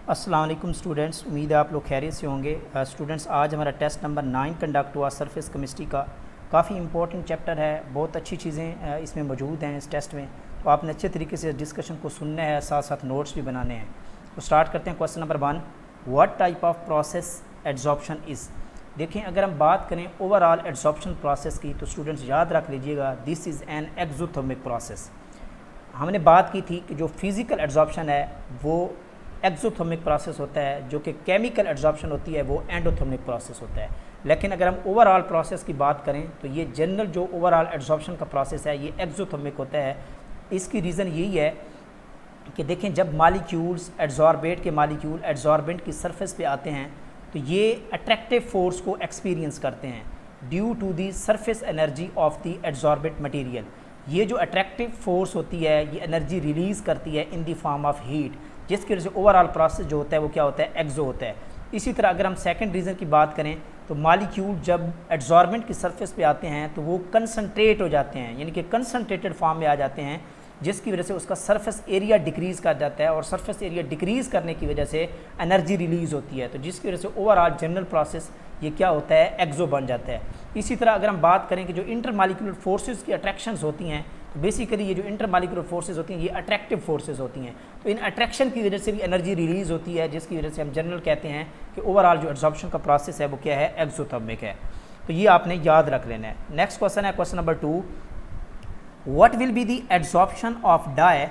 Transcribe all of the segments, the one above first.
अस्सलाम वालेकुम स्टूडेंट्स, उम्मीद है आप लोग खैरियत से होंगे। स्टूडेंट्स, आज हमारा टेस्ट नंबर 9 कंडक्ट हुआ सरफेस केमिस्ट्री का। काफ़ी इंपॉर्टेंट चैप्टर है, बहुत अच्छी चीज़ें इसमें मौजूद हैं इस टेस्ट में। तो आपने अच्छे तरीके से डिस्कशन को सुनना है, साथ साथ नोट्स भी बनाने हैं। तो स्टार्ट करते हैं। Question number 1, what type of process adsorption is. देखें, अगर हम बात करें ओवरऑल एड्जॉर्प्शन प्रोसेस की तो स्टूडेंट्स याद रख लीजिएगा, this is an exothermic process. हमने बात की थी कि जो फिज़िकल एड्जॉर्प्शन है वो एक्सोथर्मिक प्रोसेस होता है, जो कि केमिकल एड्जॉर्प्शन होती है वो एंडोथर्मिक प्रोसेस होता है। लेकिन अगर हम ओवरऑल प्रोसेस की बात करें तो ये जनरल जो ओवरऑल एड्जॉर्प्शन का प्रोसेस है ये एक्सोथर्मिक होता है। इसकी रीज़न यही है कि देखें, जब मालिक्यूल्स एड्जॉर्बेट के मालिक्यूल एड्जॉर्बेंट की सरफेस पे आते हैं तो ये अट्रैक्टिव फोर्स को एक्सपीरियंस करते हैं due to the surface energy of the adsorbent material. ये जो अट्रैक्टिव फोर्स होती है ये एनर्जी रिलीज़ करती है in the form of heat, जिसकी वजह से ओवरऑल प्रोसेस जो होता है वो क्या होता है, एक्सो होता है। इसी तरह अगर हम सेकंड रीज़न की बात करें तो मालिक्यूल जब एड्जॉर्बेंट की सरफेस पे आते हैं तो वो कंसनट्रेट हो जाते हैं, यानी कि कंसनट्रेटेड फॉर्म में आ जाते हैं, जिसकी वजह से उसका सरफेस एरिया डिक्रीज़ कर जाता है और सरफेस एरिया डिक्रीज़ करने की वजह से एनर्जी रिलीज़ होती है, तो जिसकी वजह से ओवरऑल जनरल प्रोसेस ये क्या होता है, एक्सो बन जाता है। इसी तरह अगर हम बात करें कि जो इंटरमॉलिक्यूलर फोर्सेस की अट्रैक्शंस होती हैं तो बेसिकली ये जो इंटरमॉलिक्यूलर फोर्सेस होती हैं ये अट्रैक्टिव फोर्सेस होती हैं, तो इन अट्रैक्शन की वजह से भी एनर्जी रिलीज़ होती है, जिसकी वजह से हम जनरल कहते हैं कि ओवरऑल जो एब्जॉर्प्शन का प्रोसेस है वो क्या है, एक्सोथर्मिक है। तो ये आपने याद रख लेना है। नेक्स्ट क्वेश्चन है question number 2, what will be the adsorption of dye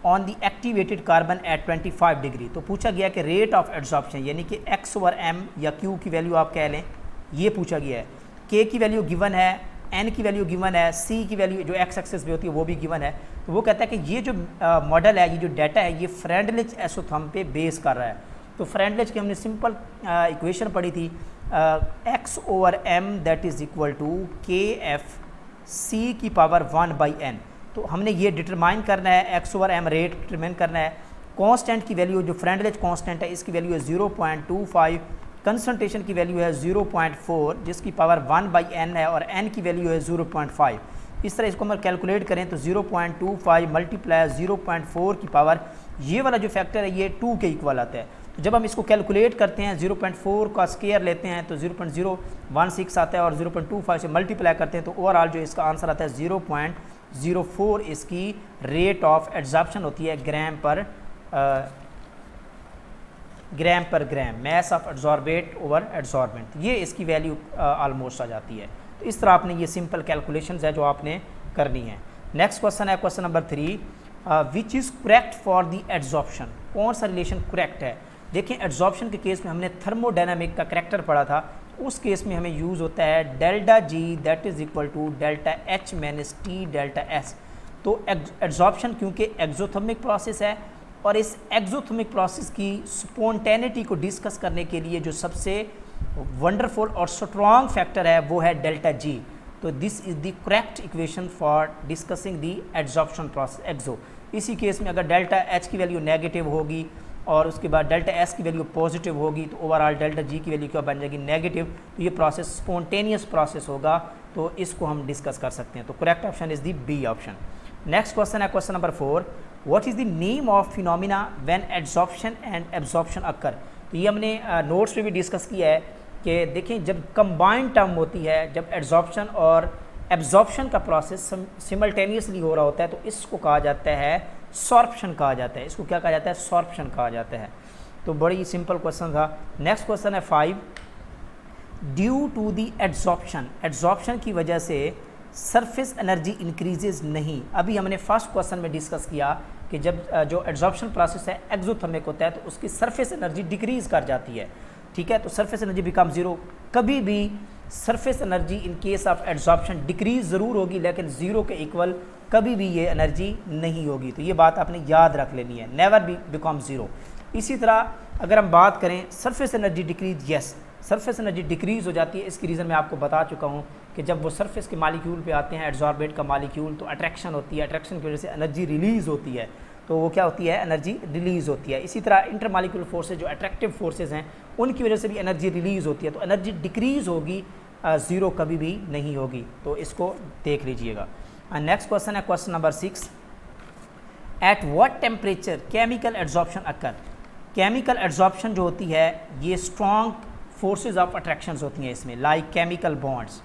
on the activated carbon at 25 degree. तो पूछा गया कि रेट ऑफ एड्जॉर्प्शन यानी कि x/m या q की वैल्यू आप कह लें, ये पूछा गया है। k की वैल्यू गिवन है, n की वैल्यू गिवन है, c की वैल्यू जो x एक्सिस पे होती है वो भी गिवन है। तो वो कहता है कि ये जो मॉडल है, ये जो डाटा है, ये फ्रेंडलिच एसोथर्म पे बेस कर रहा है। तो फ्रेंडलिच की हमने सिंपल इक्वेशन पढ़ी थी, x/m that is equal to kf c की पावर 1/n। तो हमने ये डिटरमाइन करना है, x/m रेट डिटरमाइन करना है। कांस्टेंट की वैल्यू जो फ्रेंडलिच कांस्टेंट है इसकी वैल्यू है 0.25, कंसंट्रेशन की वैल्यू है 0.4 जिसकी पावर 1/n है और n की वैल्यू है 0.5। इस तरह इसको हम कैलकुलेट करें तो 0.25 मल्टीप्लाई 0.4 की पावर, ये वाला जो फैक्टर है ये 2 के इक्वल आता है। तो जब हम इसको कैलकुलेट करते हैं 0.4 का स्केयर लेते हैं तो 0.016 आता है और 0.25 से मल्टीप्लाई करते हैं तो ओवरऑल जो इसका आंसर आता है 0.04 इसकी रेट ऑफ एड्जॉर्प्शन होती है ग्राम पर gram, mass of adsorbate over adsorbent, ये इसकी वैल्यू ऑलमोस्ट आ जाती है। तो इस तरह आपने ये सिंपल कैलकुलेशंस है जो आपने करनी है। नेक्स्ट क्वेश्चन है question number 3, which is correct for the adsorption. कौन सा रिलेशन करेक्ट है। देखें, एड्जॉर्प्शन के केस में हमने थर्मोडायनामिक का करैक्टर पढ़ा था, उस केस में हमें यूज़ होता है delta G that is equal to delta H minus T delta S. तो एड्जॉर्प्शन क्योंकि एक्सोथर्मिक प्रोसेस है और इस एक्सोथर्मिक प्रोसेस की स्पॉन्टेनिटी को डिस्कस करने के लिए जो सबसे वंडरफुल और स्ट्रॉन्ग फैक्टर है वो है डेल्टा जी। तो this is the correct equation for discussing the adsorption process exo. इसी केस में अगर डेल्टा एच की वैल्यू नेगेटिव होगी और उसके बाद डेल्टा एस की वैल्यू पॉजिटिव होगी तो ओवरऑल डेल्टा जी की वैल्यू क्या बन जाएगी, नेगेटिव। तो ये प्रोसेस स्पॉन्टेनियस प्रोसेस होगा, तो इसको हम डिस्कस कर सकते हैं। तो correct option is the B option. Next question है question number 4, what is the name of phenomena when adsorption and absorption occur. तो ये हमने नोट्स में भी डिस्कस किया है कि देखें, जब कंबाइंड टर्म होती है, जब एड्जॉर्प्शन और एब्जॉर्प्शन का प्रोसेस सिमल्टेनियसली हो रहा होता है तो इसको कहा जाता है सॉर्प्शन कहा जाता है। इसको क्या कहा जाता है, सॉर्प्शन कहा जाता है। तो बड़ी सिंपल क्वेश्चन था। नेक्स्ट क्वेश्चन है 5, due to the adsorption, adsorption की वजह से सरफेस एनर्जी इंक्रीजेज नहीं। अभी हमने फर्स्ट क्वेश्चन में डिस्कस किया कि जब जो एड्जॉर्प्शन प्रोसेस है एक्सोथर्मिक होता है तो उसकी सरफेस एनर्जी डिक्रीज कर जाती है, ठीक है। तो सरफेस एनर्जी बिकम जीरो। कभी भी surface energy in case of adsorption decrease ज़रूर होगी लेकिन ज़ीरो के इक्वल कभी भी ये एनर्जी नहीं होगी। तो ये बात आपने याद रख लेनी है, नेवर बी बिकम ज़ीरो। इसी तरह अगर हम बात करें surface energy decrease, yes surface energy decrease हो जाती है। इसकी रीज़न मैं आपको बता चुका हूँ कि जब वो सरफेस के मालिक्यूल पे आते हैं एड्जॉर्बेट का मालिक्यूल तो अट्रैक्शन होती है, अट्रैक्शन की वजह से एनर्जी रिलीज़ होती है, तो वो क्या होती है, एनर्जी रिलीज़ होती है। इसी तरह इंटरमॉलिक्यूलर फोर्सेज जो अट्रैक्टिव फोर्सेज हैं उनकी वजह से भी एनर्जी रिलीज़ होती है, तो एनर्जी डिक्रीज़ होगी, ज़ीरो कभी भी नहीं होगी। तो इसको देख लीजिएगा। नेक्स्ट क्वेश्चन है question number 6, at what temperature chemical adsorption occur. Chemical absorption जो होती है ये स्ट्रॉन्ग फोर्सेस ऑफ अट्रैक्शंस होती हैं इसमें, लाइक केमिकल बॉन्ड्स।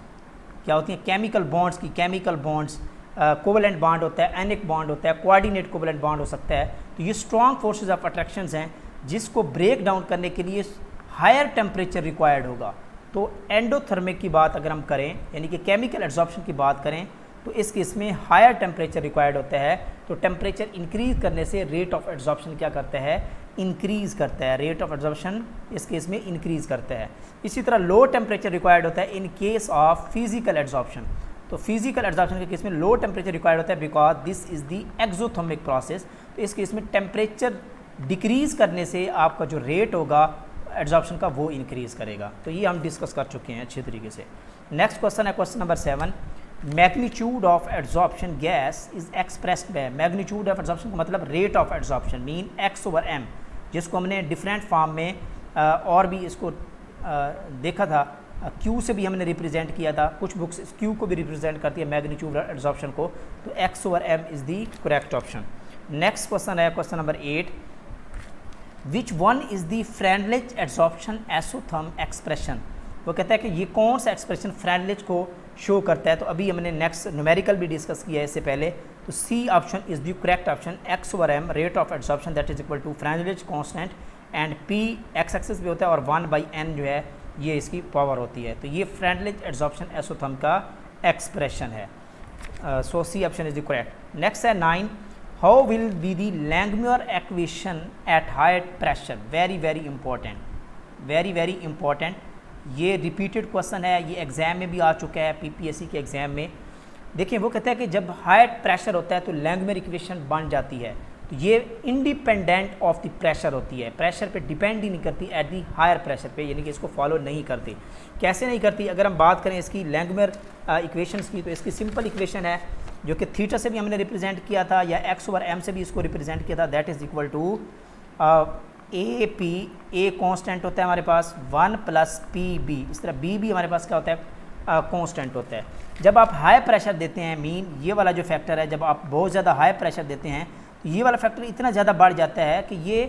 क्या होती हैं? केमिकल बॉन्ड्स की केमिकल बॉन्ड्स, कोवलेंट बॉन्ड होता है, एनिक बॉन्ड होता है, कोऑर्डिनेट कोवलेंट बॉन्ड हो सकता है। तो ये स्ट्रॉन्ग फोर्सेस ऑफ अट्रैक्शंस हैं जिसको ब्रेक डाउन करने के लिए हायर टेम्परेचर रिक्वायर्ड होगा। तो एंडोथर्मिक की बात अगर हम करें, यानी कि केमिकल एब्जॉर्प्शन की बात करें, तो इस केस में हायर टेम्परेचर रिक्वायर्ड होता है। तो टेम्परेचर इंक्रीज करने से रेट ऑफ एब्जॉर्प्शन क्या करता है? इंक्रीज़ करता है। रेट ऑफ एब्जॉर्प्शन इस केस में इंक्रीज़ करता है। इसी तरह लो टेम्परेचर रिक्वायर्ड होता है इन केस ऑफ फिजिकल एब्जॉर्प्शन। तो फिजिकल एब्जॉर्प्शन के केस में लो टेम्परेचर रिक्वायर्ड होता है because this is the exothermic process. तो इस केस में टेम्परेचर डिक्रीज़ करने से आपका जो रेट होगा एब्जॉर्प्शन का वो इंक्रीज़ करेगा। तो ये हम डिस्कस कर चुके हैं अच्छे तरीके से। नेक्स्ट क्वेश्चन है question number 7। Magnitude of absorption gas is expressed by, magnitude of absorption का मतलब rate of absorption mean x/m, जिसको हमने डिफरेंट फॉर्म में और भी इसको देखा था, Q से भी हमने रिप्रेजेंट किया था। कुछ बुक्स Q को भी रिप्रेजेंट करती है मैग्नीट्यूड ऑफ एब्जॉर्प्शन को। तो x/m is the correct option. Next question है question number 8। Which one is the Freundlich absorption isotherm expression. वो कहता है कि ये कौन सा एक्सप्रेशन फ्रेंडलिज को शो करता है। तो अभी हमने नेक्स्ट न्यूमेरिकल भी डिस्कस किया है इससे पहले। तो C option is the correct option. x/m rate of absorption that is equal to Freundlich constant and p x axis भी होता है और 1/n जो है ये इसकी पावर होती है। तो ये फ्रेंडलिज एब्जॉर्प्शन एसोथर्म का एक्सप्रेशन है। So C option is the correct. Next है 9। How will be the Langmuir equation at high pressure. Very very important, very very important. ये रिपीटेड क्वेश्चन है, ये एग्ज़ाम में भी आ चुका है, पीपीएससी के एग्ज़ाम में। देखिए वो कहता है कि जब हाई प्रेशर होता है तो लैंगम्यूर इक्वेशन बन जाती है। तो ये इंडिपेंडेंट ऑफ द प्रेशर होती है, प्रेशर पे डिपेंड ही नहीं करती एट दी हायर प्रेशर पे, यानी कि इसको फॉलो नहीं करती। कैसे नहीं करती? अगर हम बात करें इसकी लैंगम्यूर इक्वेशंस की, तो इसकी सिंपल इक्वेशन है जो कि थीटा से भी हमने रिप्रेजेंट किया था या x/m से भी इसको रिप्रेजेंट किया था। That is equal to AP, A constant होता है हमारे पास 1 + PB। इस तरह B भी हमारे पास क्या होता है? कांस्टेंट होता है। जब आप हाई प्रेशर देते हैं, मीन ये वाला जो फैक्टर है, जब आप बहुत ज़्यादा हाई प्रेशर देते हैं तो ये वाला फैक्टर इतना ज़्यादा बढ़ जाता है कि ये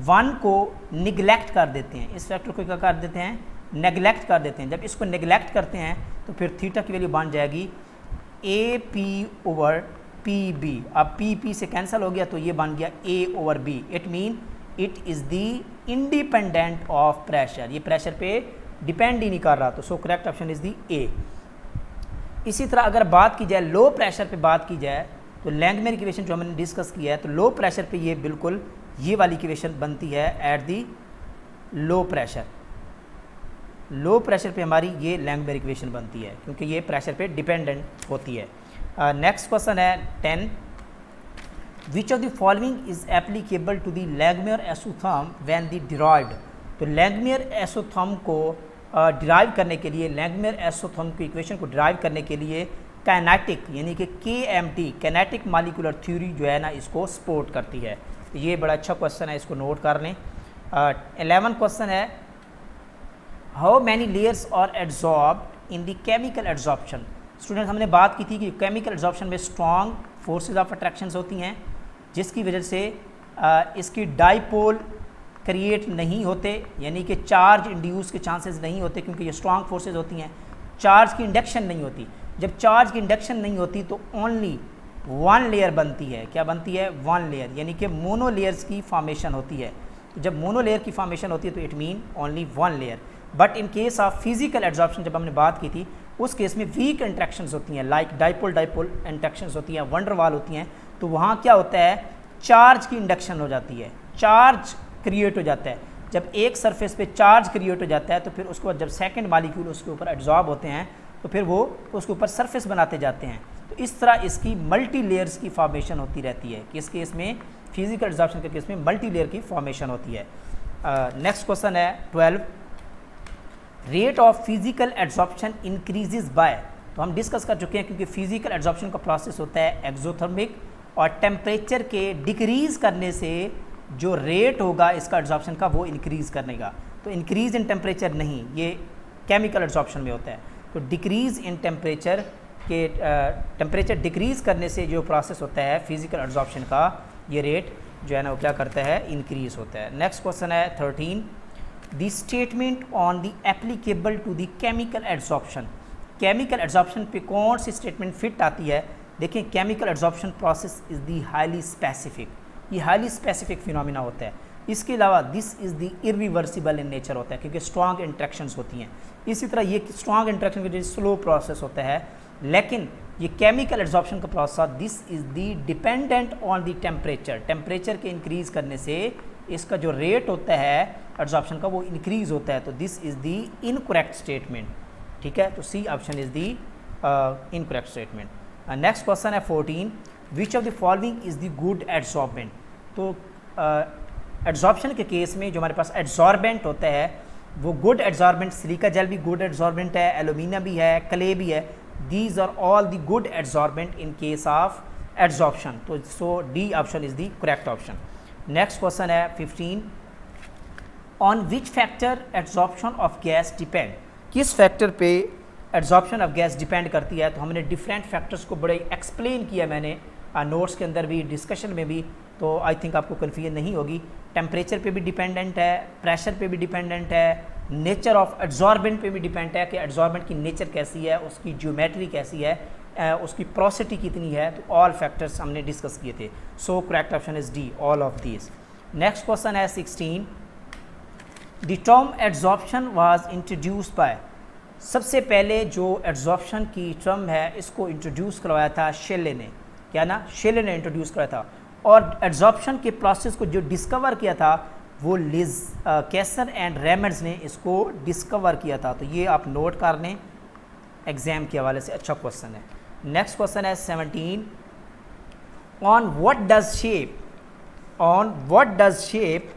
1 को निगलेक्ट कर देते हैं। इस फैक्टर को क्या कर देते हैं? नेगलेक्ट कर देते हैं। जब इसको नेगलेक्ट करते हैं तो फिर थीटा की वैल्यू बन जाएगी AP/PB। अब PP से कैंसिल हो गया तो ये बन गया A/B। It mean it is the independent of pressure, ये प्रेशर पे डिपेंड ही नहीं कर रहा। तो सो correct option is the A। इसी तरह अगर बात की जाए लो प्रेशर पे बात की जाए तो लैंगम्यूर इक्वेशन जो हमने डिस्कस किया है, तो लो प्रेशर पे ये बिल्कुल ये वाली इक्वेशन बनती है at the low pressure. Low pressure पे हमारी ये लैंगम्यूर इक्वेशन बनती है क्योंकि ये प्रेशर पे डिपेंडेंट होती है। नेक्स्ट क्वेश्चन है 10। Which of the following is applicable to the Langmuir isotherm when the derived. तो लैंगम्यूर एसोथर्म को डिराइव करने के लिए, लैंगम्यूर एसोथर्म की इक्वेशन को डिराइव करने के लिए काइनेटिक यानी कि KMT काइनेटिक मॉलिक्यूलर थ्योरी जो है ना इसको सपोर्ट करती है। तो ये बड़ा अच्छा क्वेश्चन है, इसको नोट कर लें। 11 क्वेश्चन है how many layers are adsorbed in the chemical adsorption. Student हमने बात की थी कि केमिकल एड्जॉर्प्शन में स्ट्रॉन्ग फोर्सेज ऑफ अट्रैक्शंस होती हैं जिसकी वजह से इसकी डाइपोल क्रिएट नहीं होते, यानी कि चार्ज इंड्यूस के चांसेस नहीं होते क्योंकि ये स्ट्रॉन्ग फोर्सेज होती हैं। चार्ज की इंडक्शन नहीं होती। जब चार्ज की इंडक्शन नहीं होती तो ओनली 1 लेयर बनती है। क्या बनती है? 1 लेयर, यानी कि मोनो लेयर्स की फॉर्मेशन होती है। तो जब मोनो लेयर की फॉर्मेशन होती है तो it mean only 1 layer. But in case of physical adsorption जब हमने बात की थी उस केस में वीक इंट्रैक्शंस होती हैं, लाइक डाइपोल डाइपोल इंट्रैक्शंस होती हैं, वंडर वाल होती हैं। तो वहाँ क्या होता है? चार्ज की इंडक्शन हो जाती है, चार्ज क्रिएट हो जाता है। जब एक सरफेस पे चार्ज क्रिएट हो जाता है तो फिर उसके बाद जब सेकंड मॉलिक्यूल उसके ऊपर एब्जॉर्ब होते हैं तो फिर वो उसके ऊपर सरफेस बनाते जाते हैं। तो इस तरह इसकी मल्टी लेयर्स की फॉर्मेशन होती रहती है। किस केस में? फिजिकल एड्जॉर्प्शन के केस में मल्टी लेयर की फॉर्मेशन होती है। नेक्स्ट क्वेश्चन है 12। Rate of physical adsorption increases by. तो हम डिस्कस कर चुके हैं क्योंकि फिजिकल एड्जॉर्प्शन का प्रोसेस होता है एक्सोथर्मिक और टेम्परेचर के डिक्रीज़ करने से जो रेट होगा इसका एड्जॉर्प्शन का वो इंक्रीज़ करने का। तो इंक्रीज़ इन टेम्परेचर नहीं, ये केमिकल एड्जॉर्प्शन में होता है। तो decrease in temperature temperature decrease करने से जो प्रोसेस होता है फिजिकल एड्जॉर्प्शन का, ये रेट जो है ना वो क्या करता है, इंक्रीज़ होता है। नेक्स्ट क्वेश्चन है 13, the statement on the applicable to the chemical adsorption. Chemical adsorption पे कौन सी स्टेटमेंट फिट आती है? देखें, chemical adsorption process is the highly specific, ये हाईली स्पेसिफिक फिनोमिना होता है। इसके अलावा this is the irreversible in nature होता है, क्योंकि स्ट्रॉन्ग इंट्रैक्शंस होती हैं। इसी तरह ये स्ट्रॉन्ग इंट्रैक्शन के स्लो प्रोसेस होता है, लेकिन ये केमिकल एड्सॉर्प्शन का process this is the dependent on the temperature. Temperature के इंक्रीज़ करने से इसका जो रेट होता है एड्सॉर्प्शन का वो इंक्रीज़ होता है। तो this is the incorrect statement, ठीक है। तो C option is the incorrect statement. Next question है 14, which of the following is the good adsorbent. तो एड्सॉर्प्शन के केस में जो हमारे पास एड्सॉर्बेंट होता है वो गुड एड्सॉर्बेंट, सिलिका जेल भी गुड एड्सॉर्बेंट है, एल्यूमिनियम भी है, क्ले भी है। These are all the good adsorbent in case of adsorption. तो so D option is the correct option. Next question है 15, on which factor adsorption of gas depend. किस factor पे adsorption of gas depend करती है? तो हमने different factors को बड़े एक्सप्लेन किया मैंने नोट्स के अंदर भी, डिस्कशन में भी, तो आई थिंक आपको कन्फ्यूजन नहीं होगी। टेम्परेचर पे भी डिपेंडेंट है, प्रेशर पे भी डिपेंडेंट है, नेचर ऑफ एड्सॉर्बेंट पे भी डिपेंड है कि एड्सॉर्बेंट की नेचर कैसी है, उसकी ज्योमेट्री कैसी है, उसकी पोरोसिटी कितनी है। तो ऑल फैक्टर्स हमने डिस्कस किए थे। सो correct option is D, all of these. Next question है 16, the term adsorption was introduced by. सबसे पहले जो एड्सॉर्प्शन की टर्म है इसको इंट्रोड्यूस करवाया था शेले ने, क्या ना, शेले ने इंट्रोड्यूस कराया था। और एड्सॉर्प्शन के प्रोसेस को जो डिस्कवर किया था वो लिज कैसर एंड रेमंड्स ने इसको डिस्कवर किया था। तो ये आप नोट कर लें, एग्जाम के हवाले से अच्छा क्वेश्चन है। नेक्स्ट क्वेश्चन है 17, on what does shape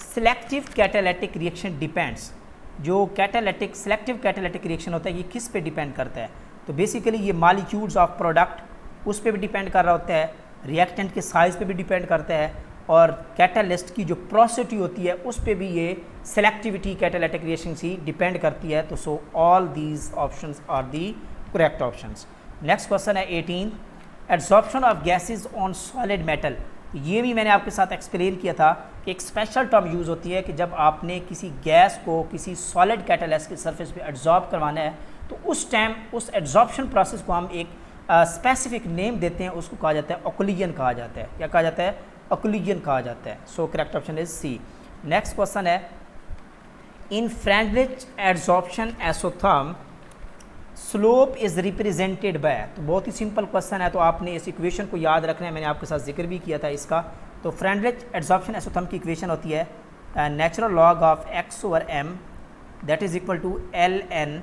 selective catalytic reaction depends. जो कैटालिटिक सेलेक्टिव कैटालिटिक रिएक्शन होता है ये किस पे डिपेंड करता है? तो बेसिकली ये मॉलिक्यूल्स ऑफ प्रोडक्ट उस पर भी डिपेंड कर रहा होता है, रिएक्टेंट के साइज़ पे भी डिपेंड करता है, और कैटालिस्ट की जो पोरोसिटी होती है उस पर भी ये सेलेक्टिविटी कैटालिटिक रिएक्शन से डिपेंड करती है। तो so all these options are the correct options. Next question है 18, adsorption of gases on solid metal. ये भी मैंने आपके साथ एक्सप्लेन किया था कि एक स्पेशल टर्म यूज़ होती है कि जब आपने किसी गैस को किसी सॉलिड कैटालिस्ट के सरफेस पे एड्सॉर्ब करवाना है तो उस टाइम उस एड्सॉर्प्शन प्रोसेस को हम एक स्पेसिफिक नेम देते हैं, उसको कहा जाता है ऑक्लूजन कहा जाता है। क्या कहा जाता है? ऑक्लूजन कहा जाता है। So correct option is C. Next question है, in Freundlich adsorption isotherm slope is represented by. तो बहुत ही सिंपल क्वेश्चन है, तो आपने इस इक्वेशन को याद रखना है, मैंने आपके साथ जिक्र भी किया था इसका। तो फ्रेंडलिच एड्सॉर्प्शन एसोथर्म की इक्वेशन होती है natural log of x over m that is equal to ln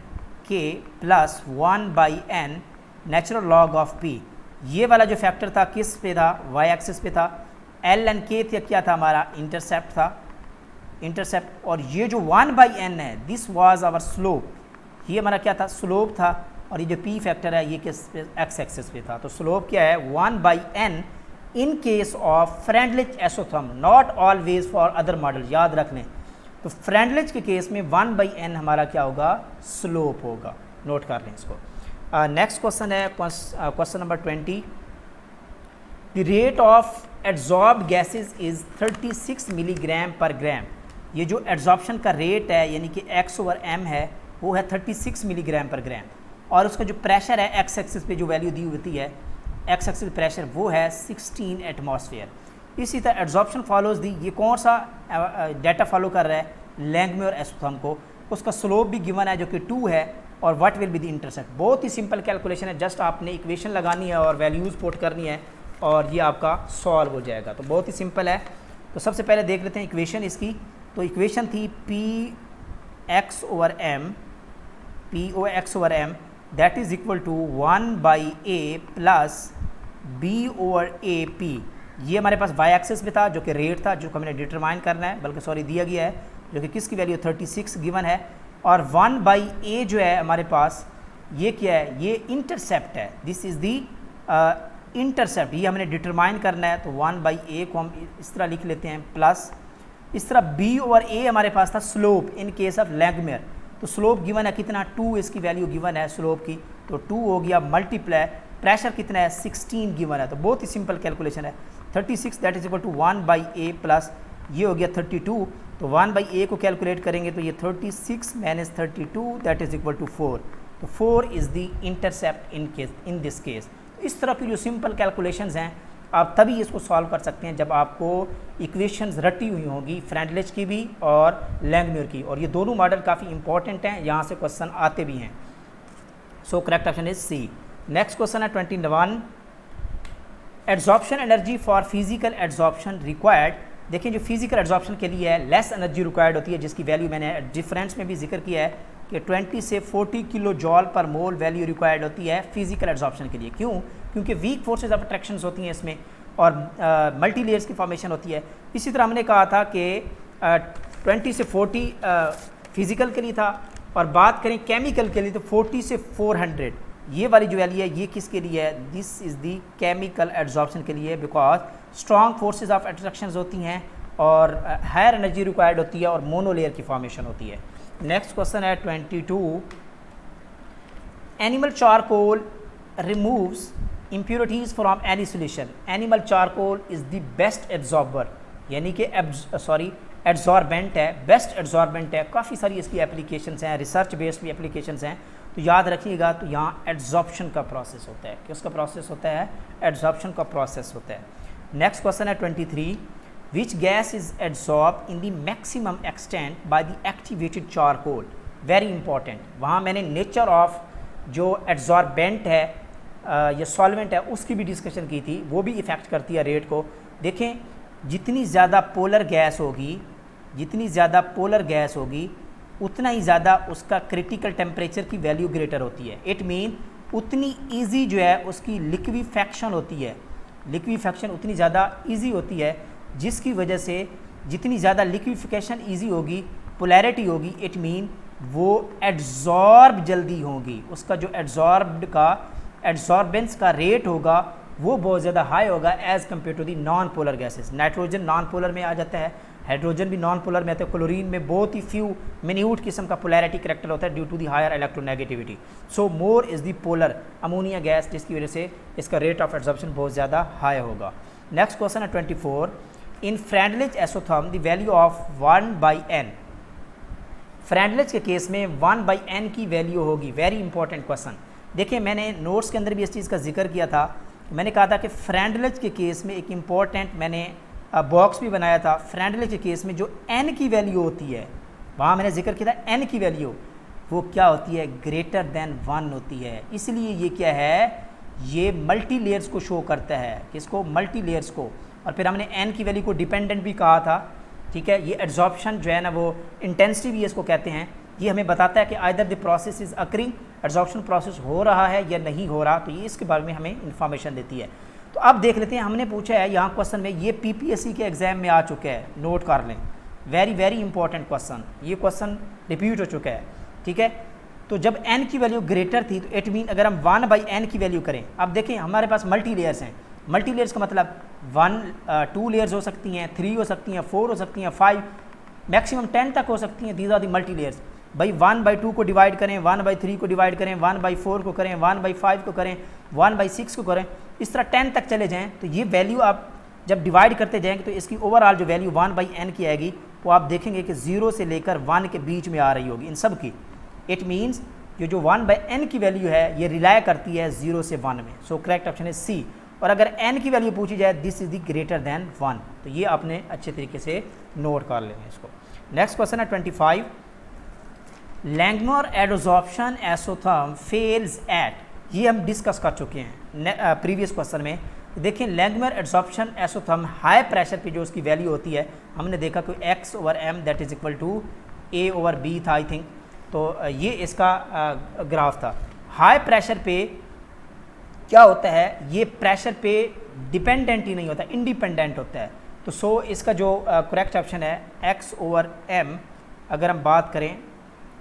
k plus 1/n natural log of p। ये वाला जो फैक्टर था किस पे था? y एक्सिस पे था। ln k क्या था? हमारा इंटरसेप्ट था, इंटरसेप्ट। और ये जो 1/n है दिस वाज आवर स्लोप, ये हमारा क्या था? स्लोप था। और ये जो p फैक्टर है ये किस पे? x एक्सिस पे था। तो स्लोप क्या है? 1/n in case of Freundlich isotherm, not always for other model. याद रख लें, तो फ्रेंडलिच के केस में 1/n हमारा क्या होगा? स्लोप होगा। नोट कर लें इसको। नेक्स्ट क्वेश्चन है question number 20, the rate of adsorbed gases is 36 milligram पर ग्राम। ये जो एड्सॉर्प्शन का रेट है यानी कि x ओवर m है वो है 36 मिलीग्राम पर ग्राम, और उसका जो प्रेशर है x एक्सिस पे जो वैल्यू दी होती है, x एक्सिस प्रेशर वो है 16 एटमॉस्फेयर। इसी तरह एड्सॉर्प्शन फॉलोज दी, ये कौन सा डाटा फॉलो कर रहा है? लैंगम्यूर एसोथर्म को। उसका स्लोप भी गिवन है जो कि 2 है, और what will be the intercept. बहुत ही सिंपल कैलकुलेशन है, जस्ट आपने इक्वेशन लगानी है और वैल्यूज़ पुट करनी है और ये आपका सॉल्व हो जाएगा। तो बहुत ही सिंपल है। तो सबसे पहले देख लेते हैं इक्वेशन इसकी। तो इक्वेशन थी px over m, p(x) over m that is equal to 1/a plus b over a p। ये हमारे पास y एक्सिस पे था जो कि रेट था, जो कि हमने डिटरमाइन करना है, बल्कि सॉरी दिया गया है, जो कि किसकी वैल्यू 36 गिवन है। और 1/a जो है हमारे पास ये क्या है? ये इंटरसेप्ट है। दिस इज़ दी इंटरसेप्ट, ये हमने डिटरमाइन करना है। तो 1/a को हम इस तरह लिख लेते हैं, प्लस इस तरह b ओवर a हमारे पास था स्लोप इन केस ऑफ लैंगम्यूर। तो स्लोप गिवन है कितना? 2 इसकी वैल्यू गिवन है स्लोप की, तो 2 हो गया, मल्टीप्लाई प्रेशर कितना है? 16 गिवन है। तो बहुत ही सिंपल कैलकुलेशन है। 36 that is equal to 1/a plus ये हो गया 32, तो 1/a को कैलकुलेट करेंगे तो ये 36 minus 32 that is equal to 4, तो 4 is the intercept in this case. तो इस तरह की जो सिंपल कैलकुलेशंस हैं आप तभी इसको सॉल्व कर सकते हैं जब आपको इक्वेशंस रटी हुई होंगी, फ्रेंडलिच की भी और लैंगम्यूर की, और ये दोनों मॉडल काफ़ी इंपॉर्टेंट हैं, यहाँ से क्वेश्चन आते भी हैं। So correct option is C. Next question है 21, adsorption energy for physical adsorption required. देखिए जो फिजिकल एड्जॉर्प्शन के लिए है लेस एनर्जी रिक्वायर्ड होती है, जिसकी वैल्यू मैंने डिफरेंस में भी जिक्र किया है कि 20 से 40 किलो जॉल पर मोल वैल्यू रिक्वायर्ड होती है फिजिकल एड्जॉर्प्शन के लिए। क्यों? क्योंकि वीक फोर्सेस ऑफ अट्रैक्शंस होती हैं इसमें और मल्टी लेयर्स की फॉर्मेशन होती है। इसी तरह हमने कहा था कि 20 से 40 फिजिकल के लिए था, और बात करें केमिकल के लिए तो 40 से 400 ये वाली जो वैल्यू है ये किसके लिए है? This is the chemical adsorption के लिए, because strong forces of attractions होती हैं और हायर एनर्जी रिक्वायर्ड होती है और मोनोलेयर की फॉर्मेशन होती है। नेक्स्ट क्वेश्चन है 22, animal charcoal removes impurities from any solution. Animal charcoal is the best absorber, यानी कि एड्जॉर्बेंट है, बेस्ट एड्जॉर्बेंट है। काफ़ी सारी इसकी एप्लीकेशंस हैं, रिसर्च बेस्ड भी एप्लीकेशंस हैं, तो याद रखिएगा। तो यहाँ एड्जॉर्प्शन का प्रोसेस होता है, किसका प्रोसेस होता है? एड्जॉर्प्शन का प्रोसेस होता है। नेक्स्ट क्वेश्चन है 23, which gas is adsorb in the maximum extent by the activated charcoal. Very important, वहाँ मैंने नेचर ऑफ जो एड्जॉर्बेंट है या सॉल्वेंट है उसकी भी डिस्कशन की थी, वो भी इफ़ेक्ट करती है रेट को। देखें जितनी ज़्यादा पोलर गैस होगी, जितनी ज़्यादा पोलर गैस होगी उतना ही ज़्यादा उसका क्रिटिकल टेम्परेचर की वैल्यू ग्रेटर होती है। इट मीन उतनी ईजी जो है उसकी लिक्विफैक्शन होती है, लिक्विफैक्शन उतनी ज़्यादा ईजी होती है, जिसकी वजह से जितनी ज़्यादा लिक्विफिकेशन ईजी होगी, पोलैरिटी होगी, इट मीन वो एड्जॉर्ब जल्दी होगी, उसका जो एड्जॉर्ब्ड का एड्जॉर्बेंस का रेट होगा वो बहुत ज़्यादा हाई होगा as compare to the non polar gases. Nitrogen non polar में आ जाता है, हाइड्रोजन भी नॉन पोलर में आता है, क्लोरीन में बहुत ही फ्यू मिन्यूट किस्म का पोलैरिटी करेक्टर होता है due to the higher electronegativity. So more is the polar ammonia gas, जिसकी वजह से इसका रेट ऑफ एब्जॉर्प्शन बहुत ज़्यादा हाई होगा। नेक्स्ट क्वेश्चन है 24, in Freundlich isotherm the value of 1/n। Freundlich के केस में 1/n की वैल्यू होगी। Very important question. देखिए मैंने नोट्स के अंदर भी इस चीज़ का जिक्र किया था, मैंने कहा था कि फ्रेंडलिच के केस में एक इम्पॉर्टेंट मैंने बॉक्स भी बनाया था। फ्रेंडलिच के केस में जो n की वैल्यू होती है, वहाँ मैंने जिक्र किया था n की वैल्यू वो क्या होती है? ग्रेटर देन 1 होती है। इसलिए ये क्या है? ये मल्टी लेयर्स को शो करता है। किसको? मल्टी लेयर्स को। और फिर हमने n की वैल्यू को डिपेंडेंट भी कहा था, ठीक है। ये एड्जॉर्प्शन जो है ना वो इंटेंसिटी भी इसको कहते हैं। ये हमें बताता है कि either the process is occurring, adsorption process हो रहा है या नहीं हो रहा, तो ये इसके बारे में हमें इन्फॉर्मेशन देती है। तो अब देख लेते हैं, हमने पूछा है यहाँ क्वेश्चन में, ये पीपीएससी के एग्जाम में आ चुका है, नोट कर लें। वेरी वेरी इंपॉर्टेंट क्वेश्चन, ये क्वेश्चन रिपीट हो चुका है, ठीक है। तो जब n की वैल्यू ग्रेटर थी तो इट मीन अगर हम 1/n की वैल्यू करें, अब देखें हमारे पास मल्टी लेयर्स हैं। मल्टी लेयर्स का मतलब 2 लेयर्स हो सकती हैं, 3 हो सकती हैं, 4 हो सकती हैं, 5 मैक्सिमम 10 तक हो सकती हैं। These are the multi layers. भाई 1/2 को डिवाइड करें, 1/3 को डिवाइड करें, 1/4 को करें, 1/5 को करें, 1/6 को करें, इस तरह 10 तक चले जाएँ तो ये वैल्यू आप जब डिवाइड करते जाएंगे तो इसकी ओवरऑल जो वैल्यू 1/n की आएगी वो आप देखेंगे कि 0 से लेकर 1 के बीच में आ रही होगी इन सब की। इट मीन्स ये जो 1/n की वैल्यू है ये रिलाय करती है 0 से 1 में। सो करेक्ट ऑप्शन है सी। और अगर n की वैल्यू पूछी जाए this is the greater than 1, तो ये आपने अच्छे तरीके से नोट कर लेंगे इसको। नेक्स्ट क्वेश्चन है 25, लैंगमोर एडजॉर्प्शन एसोथर्म फेल्स एट, ये हम डिस्कस कर चुके हैं प्रीवियस क्वेश्चन में। देखिए लैंगमोर एडजॉर्प्शन एसोथर्म हाई प्रेशर पे जो उसकी वैल्यू होती है, हमने देखा कि x/m that is equal to a/b था आई थिंक, तो ये इसका ग्राफ था। हाई प्रेशर पे क्या होता है? ये प्रेशर पे डिपेंडेंट ही नहीं होता, इंडिपेंडेंट होता है। तो सो इसका जो करेक्ट ऑप्शन है x/m। अगर हम बात करें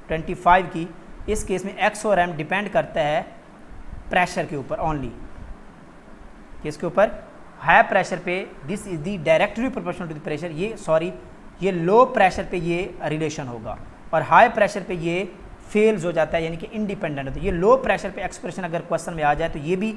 25 की, इस केस में x/m डिपेंड करता है प्रेशर के ऊपर ओनली। किसके ऊपर? हाई प्रेशर पे this is the directly proportional to the pressure, ये लो प्रेशर पे ये रिलेशन होगा और हाई प्रेशर पे ये फेल्स हो जाता है, यानी कि इंडिपेंडेंट होता है। ये लो प्रेशर पे एक्सप्रेशन अगर क्वेश्चन में आ जाए तो ये भी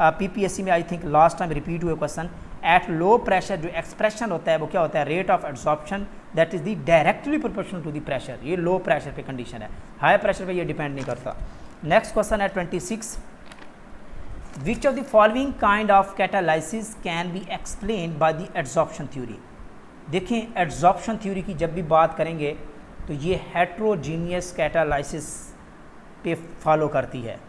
पीपीएससी में I think last time repeat हुए क्वेश्चन, एट लो प्रेशर जो एक्सप्रेशन होता है वो क्या होता है, rate of absorption that is the directly proportional to the pressure. ये लो प्रेशर पे कंडीशन है, हाई प्रेशर पे ये डिपेंड नहीं करता। नेक्स्ट क्वेश्चन है 26, which of the following kind of catalysis can be explain by the adsorption theory. देखें adsorption theory की जब भी बात करेंगे तो ये हेट्रोजीनियस कैटालाइसिस पे फॉलो करती है।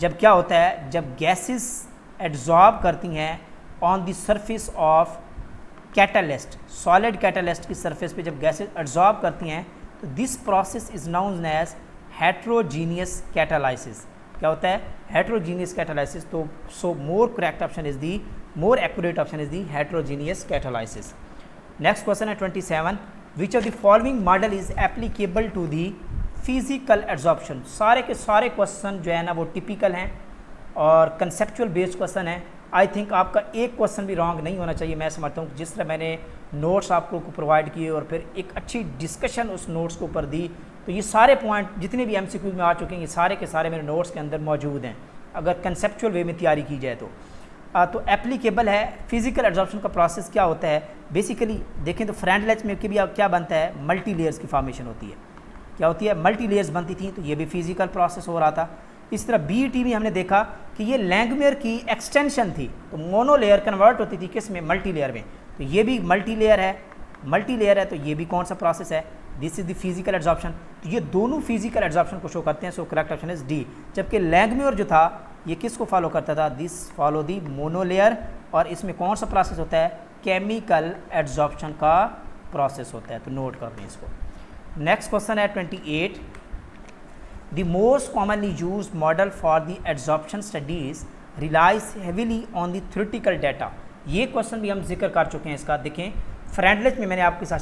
जब क्या होता है, जब गैसेस एड्जॉर्ब करती हैं on the surface of catalyst, solid catalyst की सरफेस पे जब गैसेस एड्जॉर्ब करती हैं तो this process is known as heterogeneous catalysis. क्या होता है, हेट्रोजीनियस कैटालाइसिस। तो so more correct option is the, more accurate option is the heterogeneous catalysis. Next question है 27, which of the following model is applicable to the physical adsorption. सारे के सारे question जो है ना वो टिपिकल हैं और कंसेप्चुअल बेस्ड क्वेश्चन है। आई थिंक आपका एक क्वेश्चन भी रॉन्ग नहीं होना चाहिए। मैं समझता हूँ जिस तरह मैंने नोट्स आपको प्रोवाइड किए और फिर एक अच्छी डिस्कशन उस नोट्स के ऊपर दी, तो ये सारे पॉइंट जितने भी MCQ में आ चुके हैं ये सारे के सारे मेरे नोट्स के अंदर मौजूद हैं अगर कंसेप्चुअल वे में तैयारी की जाए तो एप्लीकेबल है। फिजिकल एड्जॉर्प्शन का प्रोसेस क्या होता है, बेसिकली देखें तो फ्रेंडलेज में भी क्या बनता है, मल्टी लेयर्स की फॉर्मेशन होती है। क्या होती है, मल्टी लेयर्स बनती थी, तो ये भी फिजिकल प्रोसेस हो रहा था। इस तरह BET में हमने देखा कि ये लैंगमियर की एक्सटेंशन थी, तो मोनो लेयर कन्वर्ट होती थी किस में, मल्टी लेयर में। तो ये भी मल्टी लेयर है, तो ये भी कौन सा प्रोसेस है, this is the physical adsorption. तो ये दोनों फिजिकल एड्जॉर्प्शन को शो करते हैं। So correct option is D. जबकि लैंगमियर जो था ये किसको फॉलो करता था, this follow the mono layer, और इसमें कौन सा प्रोसेस होता है, केमिकल एड्जॉर्प्शन का प्रोसेस होता है। तो नोट कर लें इसको। नेक्स्ट क्वेश्चन है 28, the most commonly used model for the adsorption studies relies heavily on the theoretical data. ये क्वेश्चन भी हम जिक्र कर चुके हैं इसका। देखें फ्रेंडलिज में मैंने आपके साथ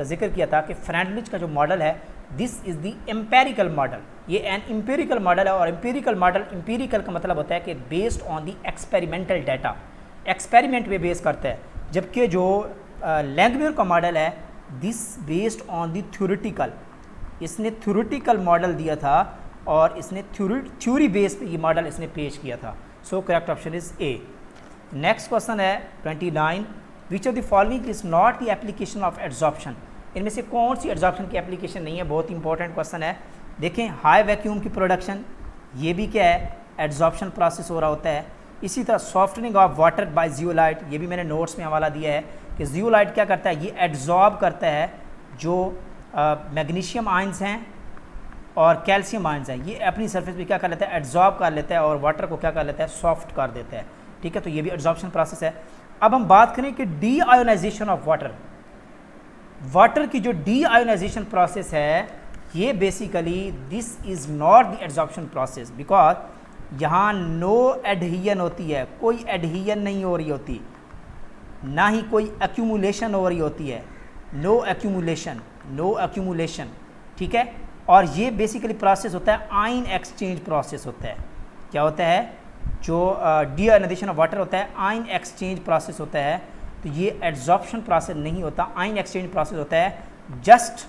जिक्र किया था कि फ्रेंडलिज का जो मॉडल है this is the empirical model. ये एन एम्पेरिकल मॉडल है, और एम्पेरिकल मॉडल, एम्पेरिकल का मतलब होता है कि based on the experimental data, experiment पे बेस करता है। जबकि जो लैंगमियर का मॉडल है this based on the theoretical, इसने थ्योरेटिकल मॉडल दिया था और इसने थ्योरी बेस पे ये मॉडल इसने पेश किया था। सो correct option is a. Next question है 29, विच of the following is not the application of adsorption. इनमें से कौन सी एड्जॉर्प्शन की एप्लीकेशन नहीं है, बहुत इंपॉर्टेंट क्वेश्चन है। देखें हाई वैक्यूम की प्रोडक्शन, ये भी क्या है, एड्जॉर्प्शन प्रोसेस हो रहा होता है। इसी तरह softening of water bye zeolite, ये भी मैंने नोट्स में हवाला दिया है कि जियोलाइट क्या करता है, ये एड्जॉर्ब करता है जो मैग्नीशियम आयंस हैं और कैल्शियम आयंस हैं, ये अपनी सरफेस पे क्या कर लेता है, एड्जॉर्ब कर लेता है और वाटर को क्या कर लेता है, सॉफ्ट कर देता है। ठीक है, तो ये भी एड्जॉर्प्शन प्रोसेस है। अब हम बात करें कि डी आयोनाइजेशन ऑफ वाटर की जो डी आयोनाइजेशन प्रोसेस है, ये basically this is not the adsorption process, because यहाँ नो एडहियन होती है, कोई एडहियन नहीं हो रही होती, ना ही कोई एक्यूमुलेशन हो रही होती है, नो एक्यूमुलेशन। ठीक है, और ये बेसिकली प्रोसेस होता है आयन एक्सचेंज प्रोसेस होता है। क्या होता है, जो डी आयोनाइजेशन ऑफ वाटर होता है आयन एक्सचेंज प्रोसेस होता है। तो ये एड्जॉर्प्शन प्रोसेस नहीं होता, आयन एक्सचेंज प्रोसेस होता है। जस्ट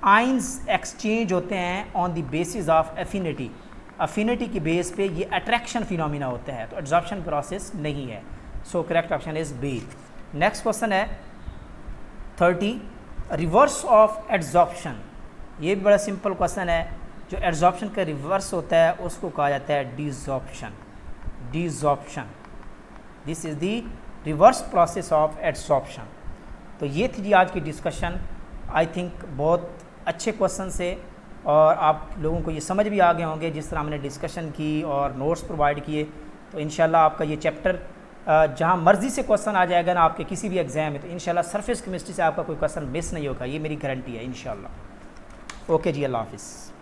आयंस एक्सचेंज होते हैं on the basis of affinity की बेस पे ये अट्रैक्शन फिनोमिना होता है, तो एड्जॉर्प्शन प्रोसेस नहीं है। So correct option is B. Next question है 30, रिवर्स ऑफ एड्जॉर्प्शन। ये भी बड़ा सिंपल क्वेश्चन है। जो एड्जॉर्प्शन का रिवर्स होता है उसको कहा जाता है desorption. This is the reverse process of adsorption. तो ये थी जी आज की डिस्कशन। आई थिंक बहुत अच्छे क्वेश्चन से और आप लोगों को ये समझ भी आ गए होंगे जिस तरह हमने डिस्कशन की और नोट्स प्रोवाइड किए। तो इंशाल्लाह आपका ये चैप्टर जहाँ मर्ज़ी से क्वेश्चन आ जाएगा ना आपके किसी भी एग्ज़ाम में, तो इंशाल्लाह सरफेस केमिस्ट्री से आपका कोई क्वेश्चन मिस नहीं होगा, ये मेरी गारंटी है इंशाल्लाह। ओके जी, अल्लाह हाफिज़।